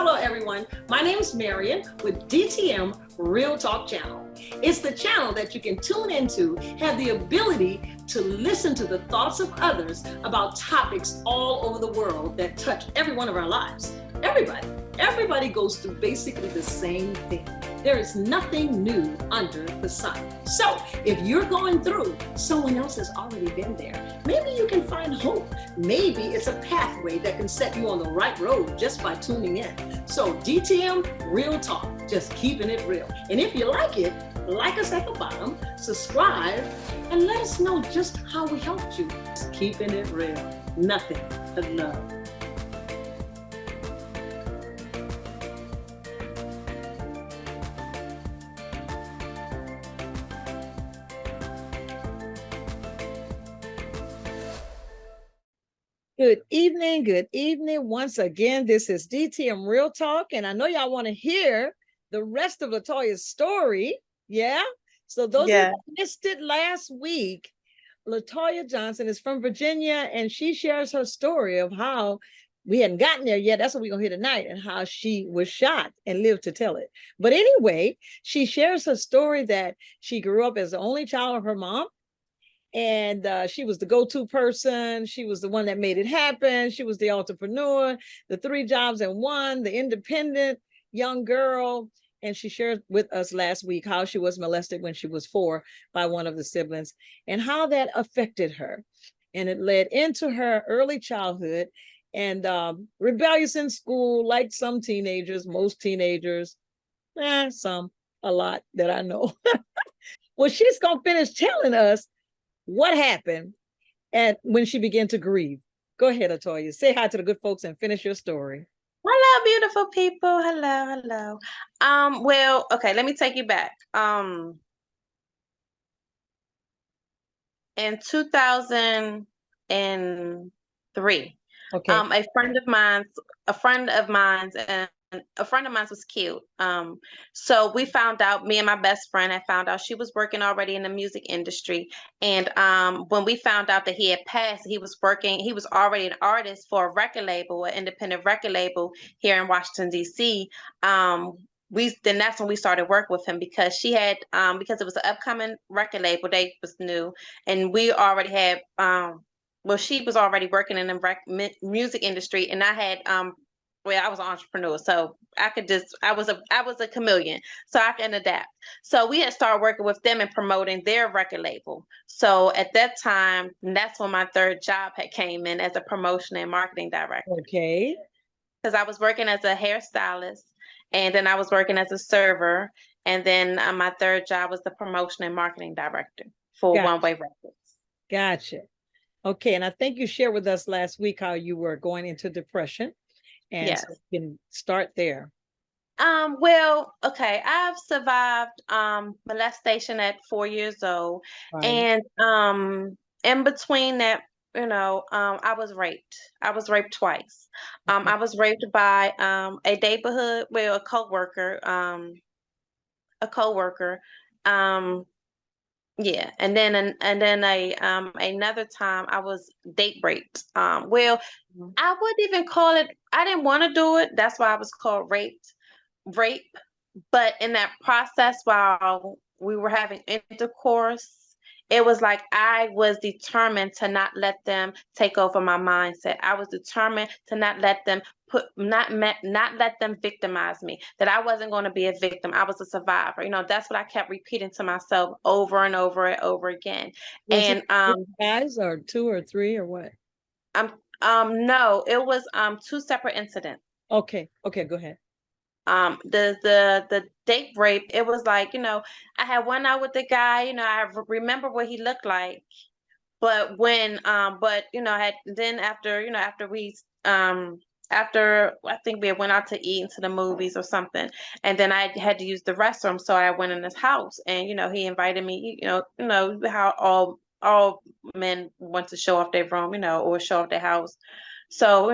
Hello everyone, my name is Marion with DTM Real Talk Channel. It's the channel that you can tune into, have the ability to listen to the thoughts of others about topics all over the world that touch every one of our lives. Everybody goes through basically the same thing. There is nothing new under the sun. So if you're going through, someone else has already been there. Maybe you can find hope. Maybe it's a pathway that can set you on the right road just by tuning in. So DTM Real Talk, just keeping it real. And if you like it, like us at the bottom, subscribe, and let us know just how we helped you. Just keeping it real. Nothing but love. Good evening. Once again, this is DTM Real Talk, and I know y'all want to hear the rest of Latoya's story. Yeah? So those who missed it last week, Latoya Johnson is from Virginia, and she shares her story of how we hadn't gotten there yet. That's what we're going to hear tonight, and how she was shot and lived to tell it. But anyway, she shares her story that she grew up as the only child of her mom. And she was the go-to person. She was the one that made it happen. She was the entrepreneur, the 3 jobs in one, the independent young girl. And she shared with us last week how she was molested when she was 4 by one of the siblings and how that affected her. And it led into her early childhood and rebellious in school, like some teenagers, most teenagers, a lot that I know. Well, she's going to finish telling us what happened and when she began to grieve. Go ahead, Latoya. Say hi to the good folks and finish your story. Hello, beautiful people. Hello. Well, okay, let me take you back. In 2003, okay. A friend of mine's was killed. So we found out, me and my best friend had found out she was working already in the music industry. And when we found out that he had passed, he was already an artist for a record label, an independent record label here in Washington, D.C. Then that's when we started work with him, because she had because it was an upcoming record label, they was new, and we already had she was already working in the music industry, and I had I was an entrepreneur, so I was a chameleon, so I can adapt. So we had started working with them and promoting their record label. So at that time, that's when my 3rd job had came in, as a promotion and marketing director. Okay. Because I was working as a hairstylist, and then I was working as a server, and then my 3rd job was the promotion and marketing director for One Way Records. Gotcha. Okay, and I think you shared with us last week how you were going into depression. And yes. So you can start there. Well, okay, I've survived molestation at 4 years old. Right. And in between that, I was raped. I was raped twice. Okay. I was raped by a neighborhood, a coworker. Yeah, and then another time I was date raped. I wouldn't even call it. I didn't want to do it. That's why I was called rape. But in that process, while we were having intercourse, it was like I was determined to not let them take over my mindset. I was determined to not let them not let them victimize me. That I wasn't going to be a victim. I was a survivor. That's what I kept repeating to myself over and over and over again. Was it guys or 2 or 3 or what? No, it was 2 separate incidents. Okay, go ahead. The date rape, it was like, I had went out with the guy, I remember what he looked like, but when after I think we went out to eat into the movies or something, and then I had to use the restroom, so I went in his house, and he invited me, how all men want to show off their room, or show off their house. So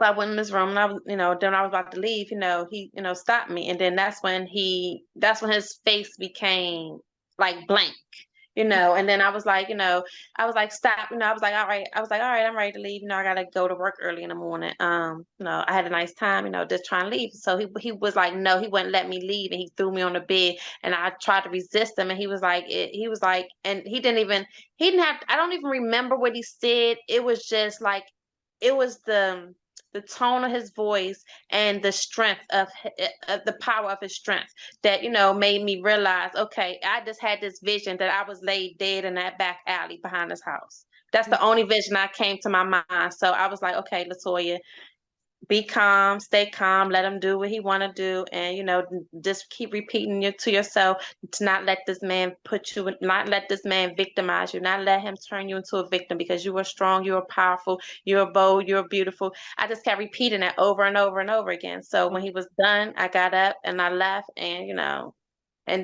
I went in his room, and I was, then I was about to leave, he, stopped me. And then that's when his face became like blank. And then I was like, stop, I was like, all right, I'm ready to leave, I gotta go to work early in the morning. I had a nice time, just trying to leave. So he was like, no, he wouldn't let me leave, and he threw me on the bed, and I tried to resist him, and he was like, and he didn't have, I don't even remember what he said. It was just like, it was the tone of his voice and the strength of the power of his strength that made me realize, okay, I just had this vision that I was laid dead in that back alley behind his house. That's the only vision that came to my mind. So I was like, okay, Latoya, be calm, stay calm, let him do what he want to do, and just keep repeating it to yourself to not let this man not let this man victimize you, not let him turn you into a victim, because you are strong, you are powerful, you're bold, you're beautiful. I just kept repeating it over and over and over again. So when he was done, I got up and I left, and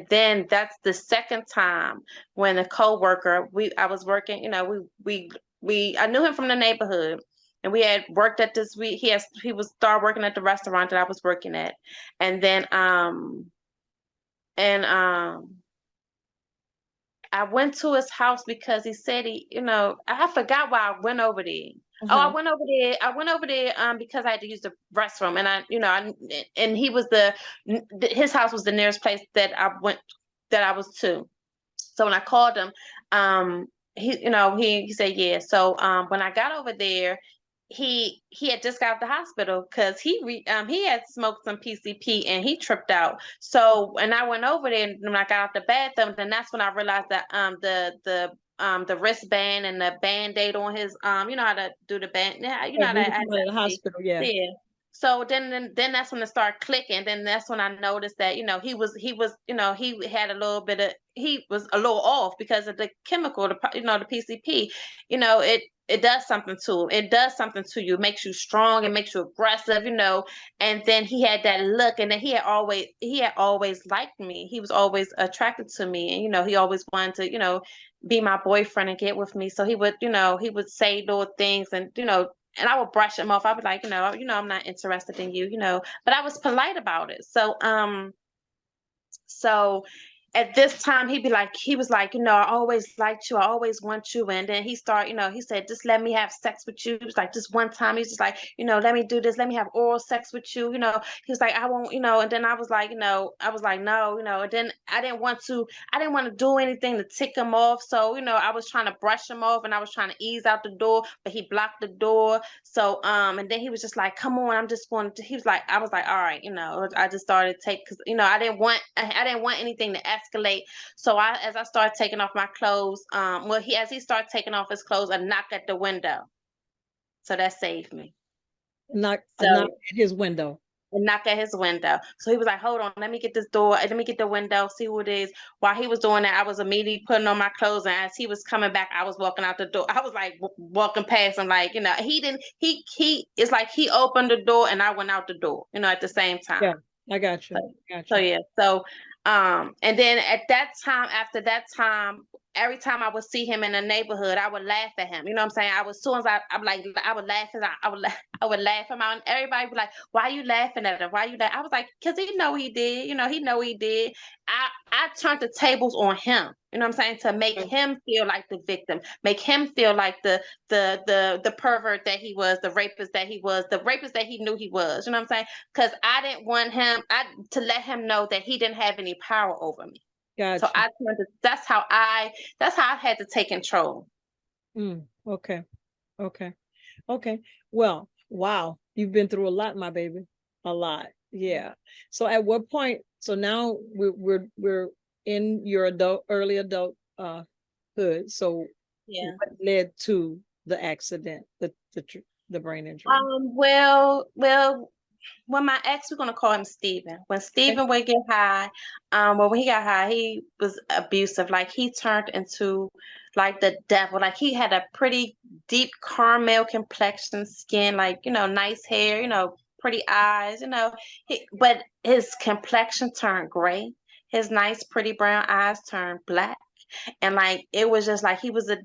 then that's the second time when a coworker, I was working, I knew him from the neighborhood, and we had worked at this, he was start working at the restaurant that I was working at. And then and I went to his house because he said I forgot why I went over there. Oh, I went over there because I had to use the restroom, and and his house was the nearest place that I was to. So when I called him, he said yeah. So when I got over there, he had just got out the hospital because he had smoked some PCP and he tripped out. So and I went over there, and when I got out the bathroom, then that's when I realized that the wristband and the band-aid on his you know how to do the band, yeah, you know how Maybe to somebody at the hospital, yeah. yeah. So then that's when it started clicking. Then that's when I noticed that he was a little off because of the chemical, the PCP. It does something to him. It does something to you. It makes you strong. It makes you aggressive. And then he had that look, and then he had always liked me. He was always attracted to me, and he always wanted to be my boyfriend and get with me. So he would say little things, and I would brush him off. I was like, I'm not interested in you, but I was polite about it. So at this time, he was like, I always liked you. I always want you. And then he said, just let me have sex with you. He was like, just one time. He's just like, let me do this. Let me have oral sex with you. He was like, I won't, and then I was like, no, and then I didn't want to do anything to tick him off. So, I was trying to brush him off, and I was trying to ease out the door, but he blocked the door. So, and then he was just like, come on, I'm just going to, he was like, I was like, all right, I just started cause I didn't want anything to escalate. So as I started taking off my clothes, as he started taking off his clothes, a knock at the window. So that saved me. Knock at his window. A knock at his window. So he was like, hold on, let me get this door, let me get the window, see who it is. While he was doing that, I was immediately putting on my clothes, and as he was coming back, I was walking out the door. I was like walking past him, like, it's like he opened the door and I went out the door, at the same time. Yeah, I got you. So yeah. So and then after that time, every time I would see him in the neighborhood, I would laugh at him. You know what I'm saying? As soon as I would laugh I would laugh him out, and everybody would be like, why are you laughing at him? Why are you laughing? I was like, because he know he did. He know he did. I turned the tables on him. You know what I'm saying? To make him feel like the victim, make him feel like the pervert that he was, the rapist that he was, the rapist that he knew he was. You know what I'm saying? Because I didn't want him to let him know that he didn't have any power over me. Gotcha. So that's how I had to take control. Okay. Well, wow, you've been through a lot, my baby, a lot. Yeah. So at what point? So now we're in your early adult hood. So yeah, what led to the accident, the brain injury? Well, when my ex, we're gonna call him Steven. When Steven would get high, when he got high, he was abusive. Like he turned into like the devil. Like he had a pretty deep caramel complexion, skin, like nice hair, pretty eyes, but his complexion turned gray. His nice, pretty brown eyes turned black, and like it was just like he was a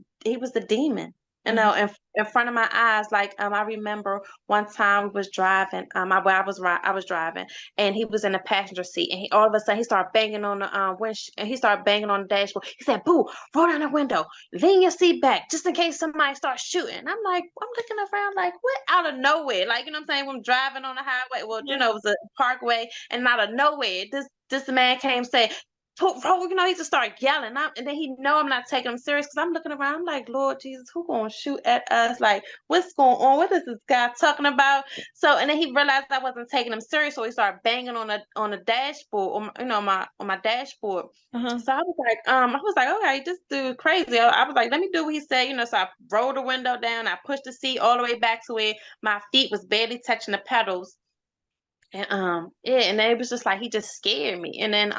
demon. you know, in front of my eyes. Like, I remember one time we was driving, I was driving, and he was in the passenger seat, and all of a sudden he started banging on the and he started banging on the dashboard. He said, "Boo, roll down the window, lean your seat back, just in case somebody starts shooting." And I'm like, I'm looking around like, what? Out of nowhere, like, you know what I'm saying? When I'm driving on the highway, well, you know, it was a parkway, and out of nowhere, this man came say, you know, he just started yelling. And then he know I'm not taking him serious because I'm looking around. I'm like, Lord Jesus, who gonna shoot at us? Like, what's going on? What is this guy talking about? So, and then he realized I wasn't taking him serious, so he started banging on the dashboard, you know, on my dashboard. So I was like, okay, this dude crazy. I was like, let me do what he said, you know. So I rolled the window down, I pushed the seat all the way back to where my feet was barely touching the pedals. And yeah, and then it was just like he just scared me. And then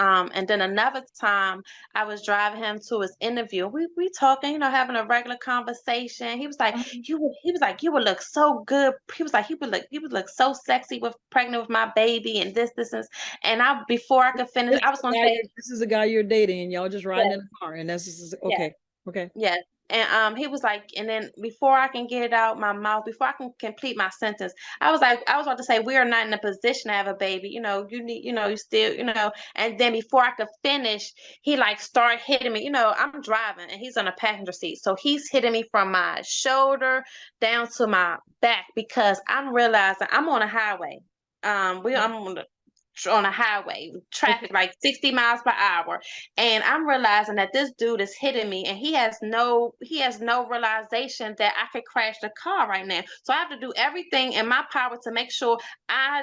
another time I was driving him to his interview. We talking, you know, having a regular conversation. He was like, you would look so good. He was like, you would look so sexy with pregnant with my baby and this. And I before I could finish, I was gonna say, this is a guy you're dating and y'all just riding yes, in the car, and that's just, yes. okay. Okay. Yes. And he was like, and then before I can get it out my mouth, before I can complete my sentence, I was about to say, we are not in a position to have a baby. You know, you need, you know, you still, you know, and then before I could finish, he like started hitting me. You know, I'm driving and he's on a passenger seat. So he's hitting me from my shoulder down to my back because I'm realizing I'm on a highway. I'm on a highway, traffic like 60 miles per hour, and I'm realizing that this dude is hitting me, and he has no realization that I could crash the car right now. So I have to do everything in my power to make sure I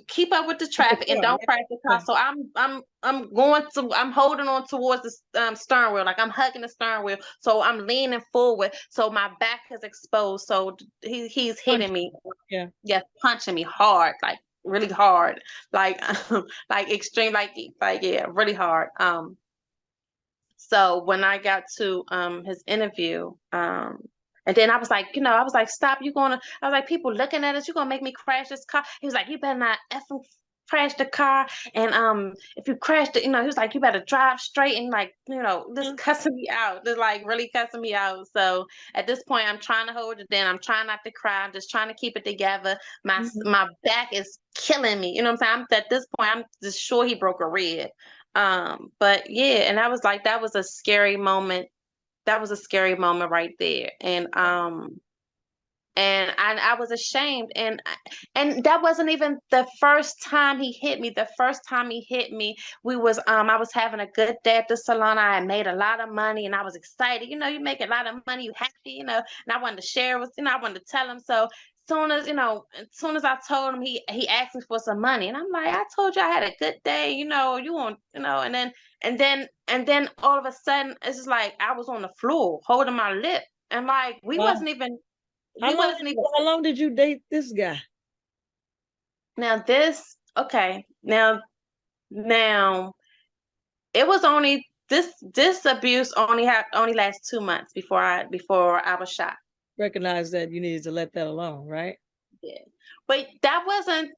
keep up with the traffic and don't crash the car. So I'm holding on towards the steering wheel, like I'm hugging the steering wheel. So I'm leaning forward, so my back is exposed. So he's hitting me, Yeah. yes, punching me hard, like really hard, like like extreme, like yeah, really hard. So when I got to his interview, and then I was like, you know, I was like, stop, I was like, people looking at us, you're gonna make me crash this car. He was like, you better not effing crash the car. And if you crash the, you know, he was like, you better drive straight, and like, you know, just cussing me out, just like really cussing me out. So at this point, I'm trying to hold it in. I'm trying not to cry. I'm just trying to keep it together. My back is killing me. You know what I'm saying? At this point, I'm just sure he broke a rib. But yeah, and that was a scary moment. That was a scary moment right there. And I was ashamed, and that wasn't even the first time he hit me. The first time he hit me, I was having a good day at the salon. I had made a lot of money, and I was excited. You know, you make a lot of money, you happy, you know. And I wanted to share with, you know, I wanted to tell him. So as soon as I told him, he asked me for some money, and I'm like, I told you I had a good day, you know. You want, you know, and then all of a sudden, it's just like I was on the floor holding my lip, and like Wow. we wasn't even. How long did you date this guy? Now okay. Now it was only this abuse only lasts 2 months before I was shot. Recognize that you needed to let that alone, right? Yeah. But that wasn't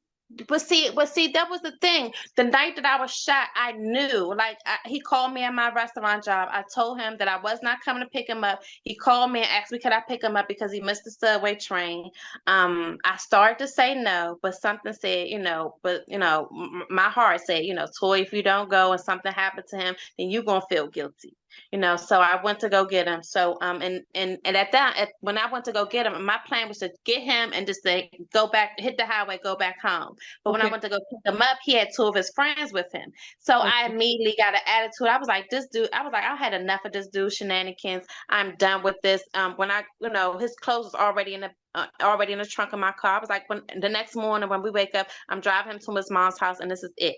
but see, that was the thing. The night that I was shot, I knew. Like he called me at my restaurant job. I told him that I was not coming to pick him up. He called me and asked me could I pick him up because he missed the subway train. I started to say no, but something said, my heart said, Toy, if you don't go and something happened to him, then you're gonna feel guilty. So I went to go get him. So and when I went to go get him, my plan was to get him and just say go back, hit the highway, go back home. But when I went to go pick him up, he had two of his friends with him. So I immediately got an attitude. I was like, I had enough of this dude shenanigans. I'm done with this. When his clothes was already in the trunk of my car. I was like, when the next morning when we wake up, I'm driving him to his mom's house, and this is it.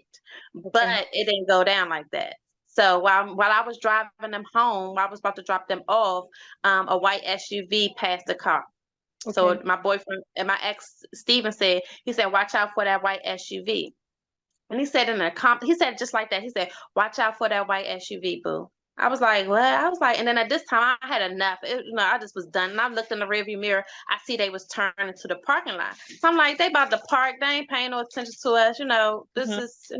But it didn't go down like that. So while I was driving them home, while I was about to drop them off, a white SUV passed the car. Okay. So my boyfriend and my ex Steven said, watch out for that white SUV. And he said he said just like that. He said, watch out for that white SUV, boo. I was like, what? I was like, and then at this time I had enough. I just was done. And I looked in the rearview mirror. I see they was turning to the parking lot. So I'm like, they about to park. They ain't paying no attention to us. This is.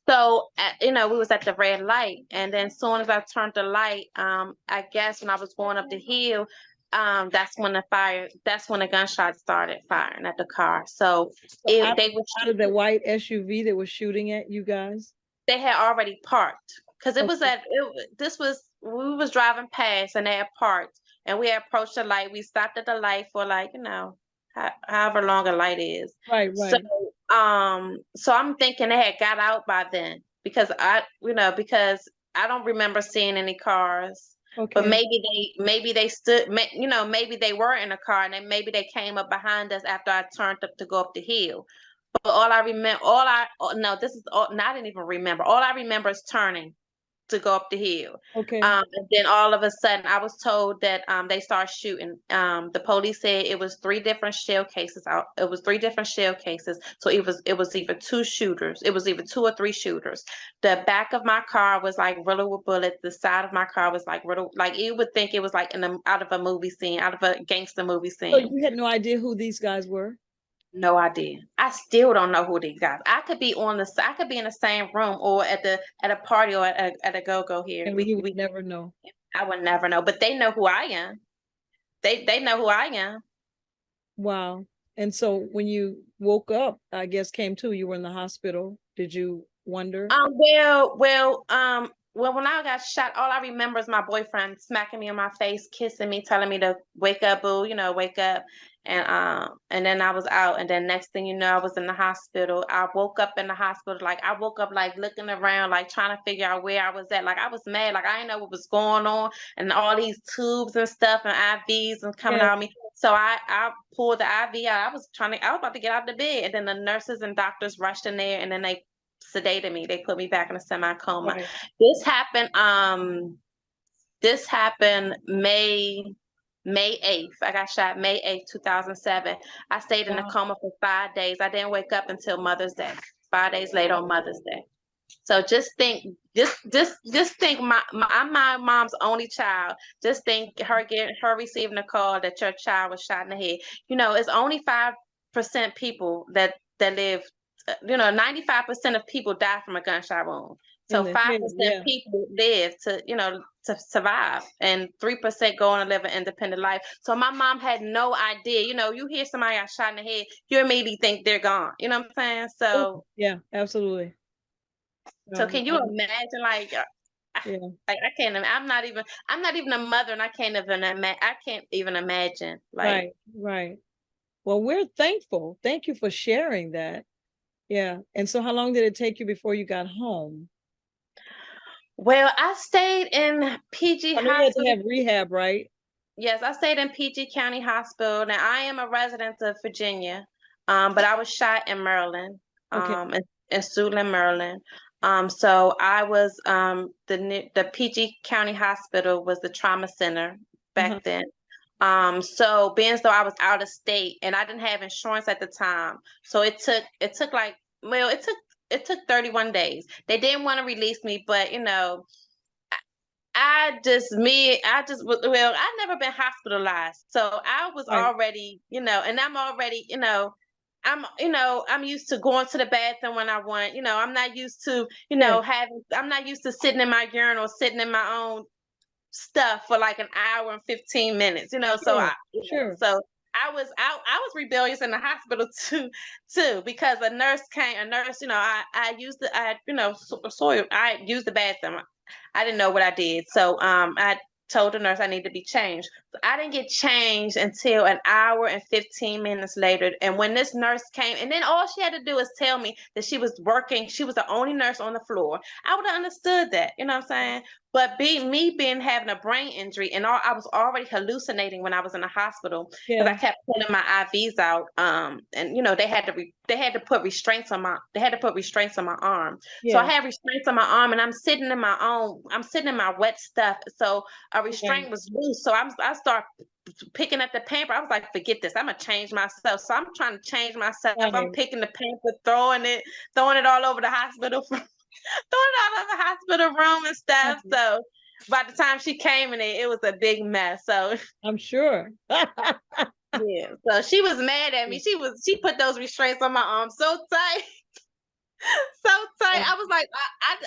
So, we was at the red light, and then as soon as I turned the light, I guess when I was going up the hill, that's when the gunshots started firing at the car. So So out they of the white SUV that was shooting at you guys? had already parked because Okay. we was driving past and they had parked and we had approached the light. We stopped at the light for like, however long a light is. Right, So right. so I'm thinking they had got out by then because because I don't remember seeing any cars. But Okay. maybe they stood, maybe they were in a car and then maybe they came up behind us after I turned up to go up the hill. But no, this is all, I didn't even remember. All I remember is turning to go up the hill. Okay. And then all of a sudden, I was told that they started shooting. The police said it was three different shell cases. It was three different shell cases. So it was either two shooters. It was either two or three shooters. The back of my car was like riddled with bullets. The side of my car was like riddled. Like you would think it was like out of a movie scene, out of a gangster movie So scene. you had no idea who these guys were? No idea. I still don't know who these guys. I could be in the same room or at a party or at a go-go here. And We you would we never know. I would never know, but they know who I am. They know who I am. Wow. And so when you woke up, I guess came to, you were in the hospital. Did you wonder? Well, when I got shot, all I remember is my boyfriend smacking me on my face, kissing me, telling me to wake up, boo, wake up. And then I was out, and then next thing you know, I was in the hospital. I woke up in the hospital, like I woke up like looking around, like trying to figure out where I was at. Like I was mad, like I didn't know what was going on, and all these tubes and stuff and IVs and coming Yeah. out of me. So I pulled the IV out. I was about to get out of the bed, and then the nurses and doctors rushed in there, and then they sedated me. They put me back in a semi-coma. Right. This happened this happened May 8th. I got shot May 8th, 2007. I stayed in a Wow. coma for 5 days. I didn't wake up until Mother's Day. 5 days later on Mother's Day. So just think I'm my mom's only child. Just think her receiving a call that your child was shot in the head. It's only 5% people that live. 95% of people die from a gunshot wound. In So the head. 5% Yeah. people live to survive, and 3% go on to live an independent life. So my mom had no idea. You hear somebody got shot in the head, you immediately think they're gone. You know what I'm saying? So Yeah, absolutely. so can you imagine, like, Yeah. I can't. I'm not even a mother, and I can't even imagine. I can't even imagine. Like, Right, right. Well, we're thankful. Thank you for sharing that. Yeah. And so how long did it take you before you got home? well, I stayed in PG I know you had to Hospital. have rehab, right? Yes, I stayed in PG County Hospital. Now I am a resident of Virginia, but I was shot in Maryland, Okay. in Suitland, Maryland. So I was the PG County Hospital was the trauma center Uh-huh. back then. So being as though I was out of state and I didn't have insurance at the time, so it took like, well, it took 31 days. They didn't want to release me, but I've never been hospitalized. So I was Right. already, and I'm already, I'm used to going to the bathroom when I want, I'm not used to, Yeah. I'm not used to sitting in my urinal, sitting in my own stuff for like an hour and 15 minutes, so Sure. Sure. I was rebellious in the hospital too, because a nurse, I used the, I, so I used the bathroom. I didn't know what I did. So I told the nurse I need to be changed. So I didn't get changed until an hour and 15 minutes later. And when this nurse came, and then all she had to do was tell me that she was working, she was the only nurse on the floor. I would have understood that, you know what I'm saying? But being having a brain injury and I was already hallucinating when I was in the hospital because Yeah. I kept pulling my IVs out. And they had to put restraints on my arm. So I Yeah. had restraints on my arm, and I'm sitting in my wet stuff. So a Right. restraint was loose. So I start picking up the pamper. I was like, forget this. I'm gonna change myself. So I'm trying to change myself. I'm Right. picking the pamper, throwing it all over the hospital, throwing it all over the hospital room and stuff. Right. So by the time she came in it was a big mess. So I'm sure. yeah. So she was mad at me. She put those restraints on my arm so tight. So tight. I was like,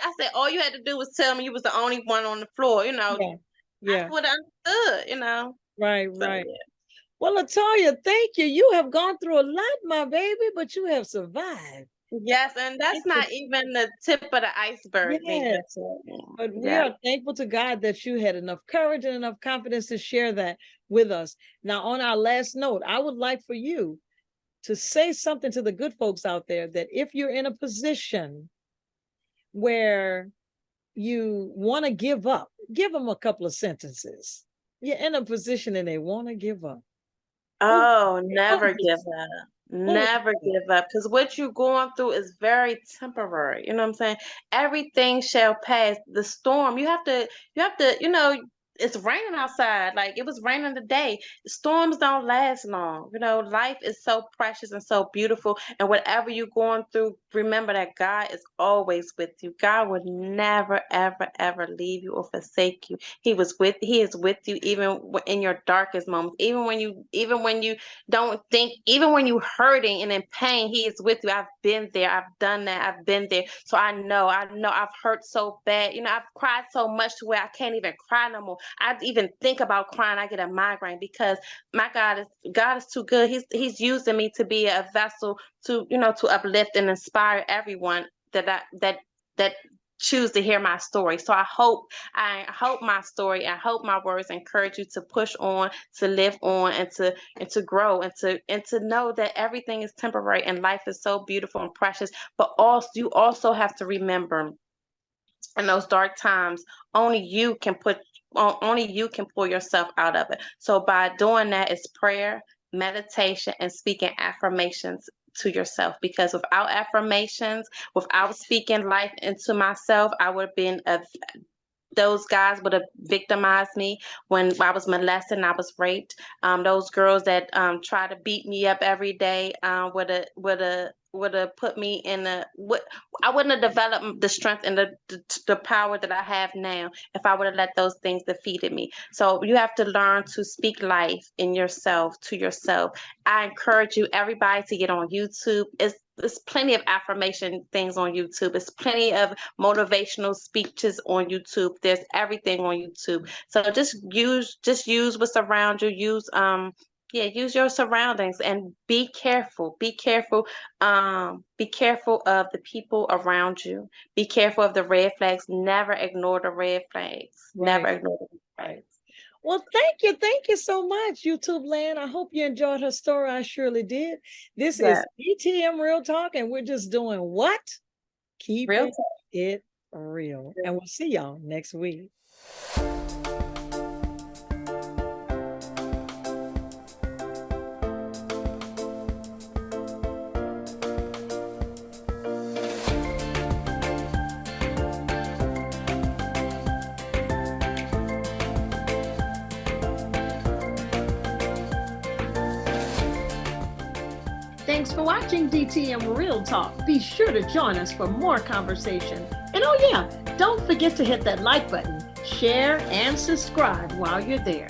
I said, all you had to do was tell me you was the only one on the floor. Yeah. I Yeah. would have understood. Right, So, right. yeah. Well, Latoya, thank you. You have gone through a lot, my baby, but you have survived. Yes, and that's Thank you. not even the tip of the iceberg, baby. Yes. So, But we yeah. are thankful to God that you had enough courage and enough confidence to share that with us. Now, on our last note, I would like for you to say something to the good folks out there that if you're in a position where you want to give up, give them a couple of sentences. You're in a position and they want to give up. Oh, What never would you give say? up. What would Never you say? give up. Because what you're going through is very temporary. You know what I'm saying? Everything shall pass. The storm, it's raining outside. Like it was raining today. Storms don't last long. Life is so precious and so beautiful. And whatever you're going through, remember that God is always with you. God would never, ever, ever leave you or forsake you. He is with you even in your darkest moments. Even when you don't think, even when you're hurting and in pain, he is with you. I've been there. I've done that. I've been there. So I know I've hurt so bad. I've cried so much to where I can't even cry no more. I even think about crying, I get a migraine because my God is too good. He's using me to be a vessel to uplift and inspire everyone that choose to hear my story. So I hope my story, I hope my words encourage you to push on, to live on, and to grow, and to know that everything is temporary and life is so beautiful and precious. But also you also have to remember, in those dark times, only you can pull yourself out of it. So by doing that is prayer, meditation, and speaking affirmations to yourself, because without affirmations, without speaking life into myself, I would have been those guys would have victimized me when I was molested and I was raped. Those girls that try to beat me up every day would have put me in I wouldn't have developed the strength and the power that I have now if I would have let those things defeated me. So you have to learn to speak life in yourself to yourself. I encourage you, everybody, to get on YouTube. There's plenty of affirmation things on YouTube. There's plenty of motivational speeches on YouTube. There's everything on YouTube. So just use what's around you. Use your surroundings and be careful. Be careful of the people around you. Be careful of the red flags. Never ignore the red flags. Never Right, ignore the red right. flags. Well, thank you. Thank you so much, YouTube land. I hope you enjoyed her story. I surely did. This Yeah, is DTM Real Talk, and we're just doing what? real Keeping talk. it real. And we'll see y'all next week. Thanks for watching DTM Real Talk. Be sure to join us for more conversation. And oh yeah, don't forget to hit that like button, share, and subscribe while you're there.